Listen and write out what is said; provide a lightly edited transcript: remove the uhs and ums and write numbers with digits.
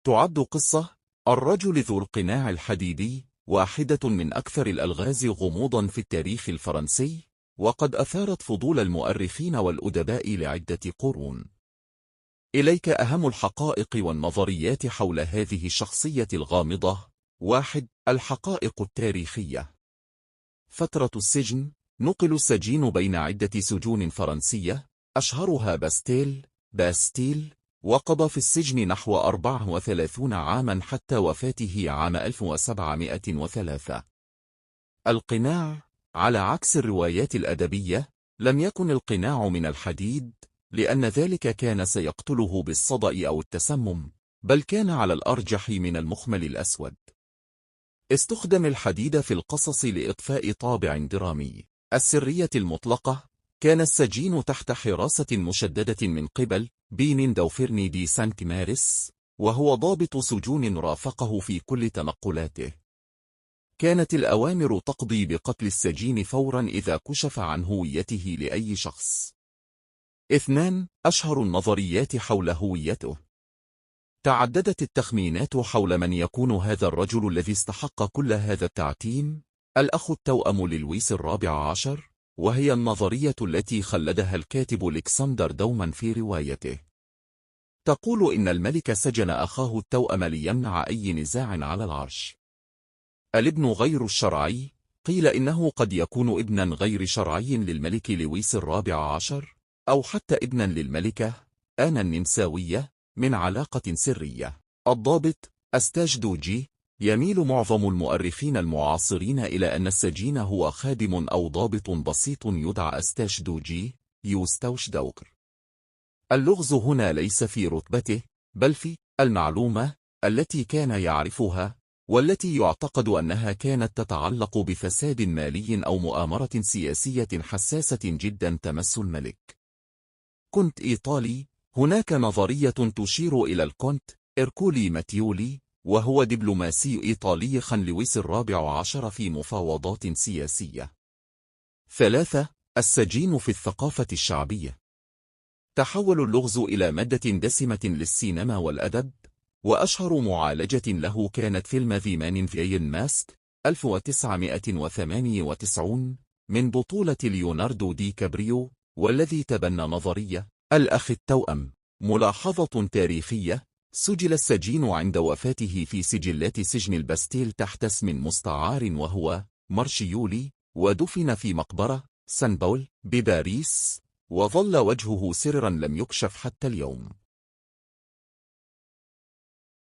تعد قصة الرجل ذو القناع الحديدي واحدة من أكثر الألغاز غموضا في التاريخ الفرنسي، وقد أثارت فضول المؤرخين والأدباء لعدة قرون. إليك أهم الحقائق والنظريات حول هذه الشخصية الغامضة. 1. الحقائق التاريخية. فترة السجن. نقل السجين بين عدة سجون فرنسية، أشهرها باستيل، وقضى في السجن نحو 34 عاما حتى وفاته عام 1703. القناع. على عكس الروايات الأدبية، لم يكن القناع من الحديد، لأن ذلك كان سيقتله بالصدأ أو التسمم، بل كان على الأرجح من المخمل الأسود. استخدم الحديد في القصص لإضفاء طابع درامي. السرية المطلقة. كان السجين تحت حراسة مشددة من قبل بين دوفرني دي سانت مارس، وهو ضابط سجون رافقه في كل تنقلاته. كانت الأوامر تقضي بقتل السجين فورا إذا كشف عن هويته لأي شخص. 2. أشهر النظريات حول هويته. تعددت التخمينات حول من يكون هذا الرجل الذي استحق كل هذا التعتيم. الأخ التوأم للويس الرابع عشر، وهي النظرية التي خلدها الكاتب ألكسندر دومان في روايته. تقول إن الملك سجن أخاه التوأم ليمنع أي نزاع على العرش. الابن غير الشرعي. قيل إنه قد يكون ابنا غير شرعي للملك لويس الرابع عشر، أو حتى ابنا للملكة آنا النمساوية من علاقة سرية. الضابط أستاج دوجي. يميل معظم المؤرخين المعاصرين إلى أن السجين هو خادم أو ضابط بسيط يدعى أستاش دوجي يوستوش دوكر. اللغز هنا ليس في رتبته، بل في المعلومة التي كان يعرفها، والتي يعتقد أنها كانت تتعلق بفساد مالي أو مؤامرة سياسية حساسة جدا تمس الملك. كونت إيطالي. هناك نظرية تشير إلى الكونت إركولي ماتيولي، وهو دبلوماسي إيطالي خان لويس الرابع عشر في مفاوضات سياسية. 3. السجين في الثقافة الشعبية. تحول اللغز إلى مادة دسمة للسينما والأدب، وأشهر معالجة له كانت فيلم ذا مان في ماسك 1998 من بطولة ليوناردو دي كابريو، والذي تبنى نظرية الأخ التوأم. ملاحظة تاريخية. سجل السجين عند وفاته في سجلات سجن الباستيل تحت اسم مستعار وهو مارشيولي، ودفن في مقبرة سان بول بباريس، وظل وجهه سرا لم يكشف حتى اليوم.